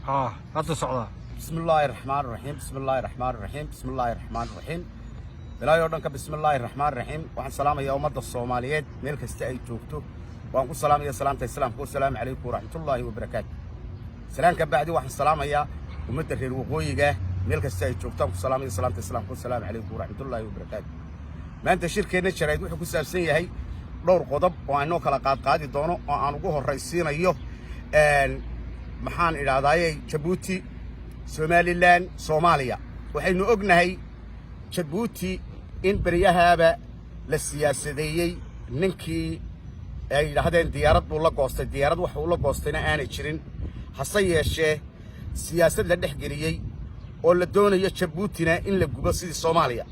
هذا صعدة. بسم الله الرحمن الرحيم بسم الله الرحمن الرحيم بسم الله الرحمن الرحيم بلا يردنك بسم الله الرحمن الرحيم وعن سلام يا أمد الصوماليات ملك استعي توكتو وعن سلام يا سلامة السلام والسلام عليكم ورحمة الله وبركاته سلام كبعدي وعن سلام يا أمد الوقوي جاه ملك استعي توكتو سلام يا سلامة السلام والسلام عليكم ورحمة الله وبركاته ما أنت شركة نشرت وحكوا سالسية هي دور قضب وعنو كلا قادي دونه وعن وجوه الرئيسين أيوه محان إلى ضايع جيبوتي سوماليلاند سوماليا waxaynu ognahay Djibouti in bariyahaaba la siyaasadeeyay ninkii ay yiraahdeen diyaarad buu la goostay diyaarad wax uu la goostayna aanay jirin hase yeeshee siyaasad la dhexgeliyay oo la doonayo Djiboutina in la gubo sidii Soomaaliya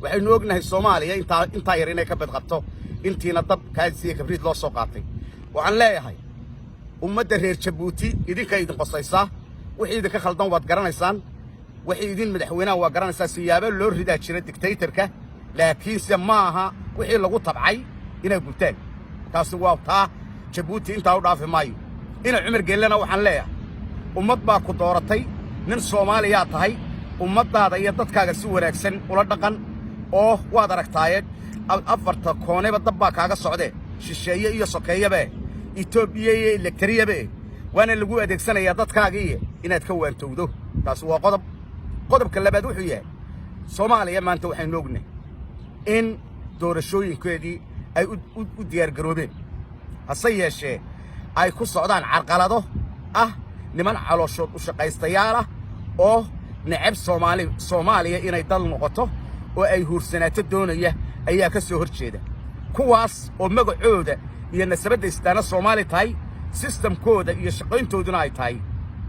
waxaynu ognahay Soomaaliya inta yar inay ka badqabto intiina dab kaasiye kabriid loo soo qaatay waxaan leeyahay ummadda reer Djibouti idinka idin qosaysaa wixii idinka khaldan waad garanaysaan wixii idin madaxweynaha waa garanaysaa siyaabo loo ridaa jira dictatorka laakiin se maaha wixii lagu tabcay inay gubtaan taasi waa taa Djibouti inta u dhaafi maayo ina Cumar Geelana waxaan leeyahay ummad baa ku dooratay nin Soomaaliya tahay ummadaada iyo dadkaaga si wanaagsan ula dhaqan oo waad aragtaayeen afarta kooneba dab baa kaaga socdee shisheeye iyo sokeeyaba Itoobiya iyo elektriyabe وانا اللي جوا دكسنا يا ضد كاجية إنها تكون تودو تاسوا قضب كلا بدوح وياه صوماليا ما أنتوا حين لوجنا إن دور الشوي كذي أي وديار جروبين هالصية شيء أي قصة عن عرقلاده نمن على شوط وشقي استيارة أو نعب صوماليا إنها يضل نقطه وأي هرسنات الدنيا أي كسر هرشيده كواس ومقعودة ينسبت استانا صومالي تاي سيستم كودا iyo shaqayntooduna ay tahay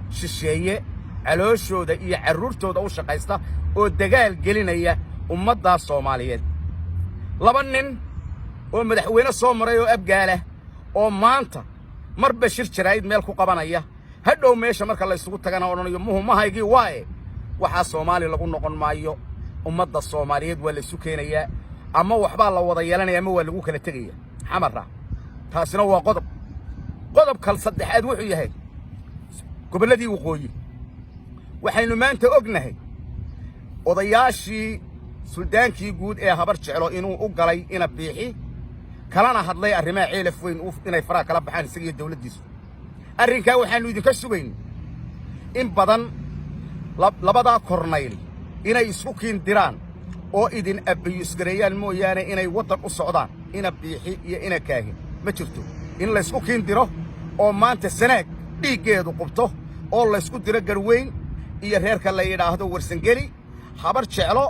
shisheeye calooshooda iyo caruurtooda u shaqaysta oo dagaal gelinaya ummadda Soomaaliyeed laba nin oo madaxweyne soo maray oo abgaala oo maanta marba shir jirayd meel ku qabanaya hadhow meesha marka la isugu tagana oranayo muhiimahaygi waaye waxa Soomaali lagu noqon maayo ummadda Soomaaliyeed waa la isu keenaya ama waxba la wada yeelanaya ama waa lagu kala tagaya xamarra taasina waa qodob kal saddexaad wuxuu yahay goboladii waqooyi waxaynu maanta ognahay odayaashii suldaankii guud ee habar jeclo inuu u galay ina biixi kalana hadlay arrimaha ceelaf weyn inay faraha kala baxaan isaga dawladdiisu arrinka waxaanu idinka sugayn in badan labada kornayl inay isku kiindiraan oo idin abiyus gareeyaan mooyaane inay wadan u socdaan ina biixi iyo ina kaahin ma jirto in la isku kiindiro oo maanta sanaag dhiigeedu qubto oo la isku diro garweyn iyo reerka la yiraahdo warsangeli habar jeclo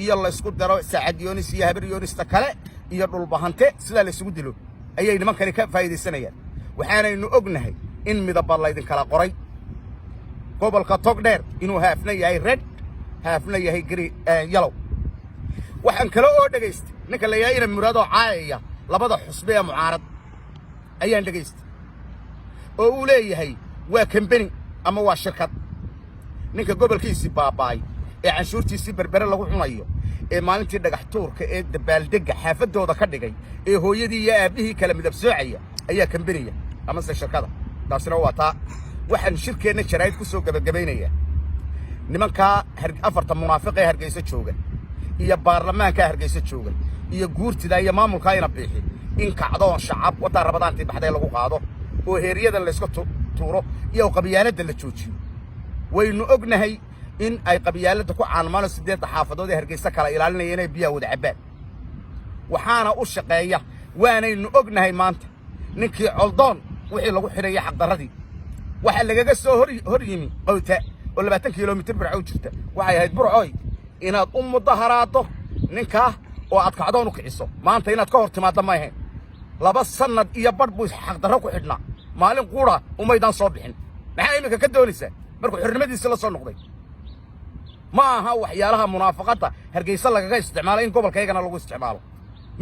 iyo la isku daro saacad yoonis iyo habar yoonista kale iyo dhulbahante sida la isugu dilo ayay nimankani ka faa'iideysanayaan waxaanaynu ognahay in midaba la idin kala qoray gobolka Togdheer inuu haafna yahay red haafna yahay yellow waxaan kala oo dhageystay ninka la yahay muraado caayaya labada xusbe ee mucaarad ayaan dhageystay oo uu leeyahay waa company ama waa shirkad ninka gobolkiisii baabaay ee canshuurtiisii berbere lagu cunayo ee maalintii dhagax tuurka ee dabaaldega xaafadooda ka dhigay ee hooyadii iyo aabihii kala midab soocaya ayaa company ama shirkada taasina waa taa waxaan shirkeena jarayd ku soo gabagabeynaya nimanka afarta munaafiq ee Hargeysa jooga iyo baarlamaanka Hargeysa jooga iyo guurtida iyo maamulka ina biixi in kacdoon shacab wada rabadaantii baxday lagu qaado oo heeriyada la isku tuuro iyo qabyaalada la joojiyo waynu ognahay in ay qabyaalada ku caanmaan 8 xaafadood ee Hargeysa kala ilaalinayeen inay biyo wada cabaan waxaana u shaqeeya waanaynu ognahay maanta ninkii coldoon wixii lagu xidhay xaq daradii waxa lagaga soo hor yimi qowta oo 20 kiiloomitir burco jirta waxay ahayd burcooy inaad u mudaharaado ninka oo aad kacdoon u kiciso maanta inaad ka hor timaado ma ahayn laba sanad iyo badh buu xaq darro ku xidhnaa maalin quura umaydaan soo bixin maxay imika ka doonaysaa markuu xirnimadiisa la soo noqday ma aha waxyaalaha munaafaqada Hargeysa lagaga isticmaalay in gobolkaygana lagu isticmaalo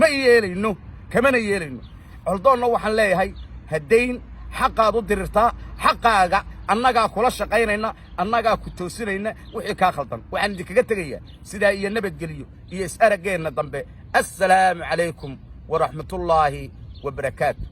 ma yeelayno kamana yeelayno coldoonna waxaan leeyahay hadayn xaqaad u dirirtaa xaqaaga annaga kula shaqaynayna annaga ku toosinayna wixii ka khaldan waxaan idinkaga tagayaa sidaa iyo nabadgeliyo iyo is araggeena dambe assalaamu calaykum ورحمة الله وبركاته.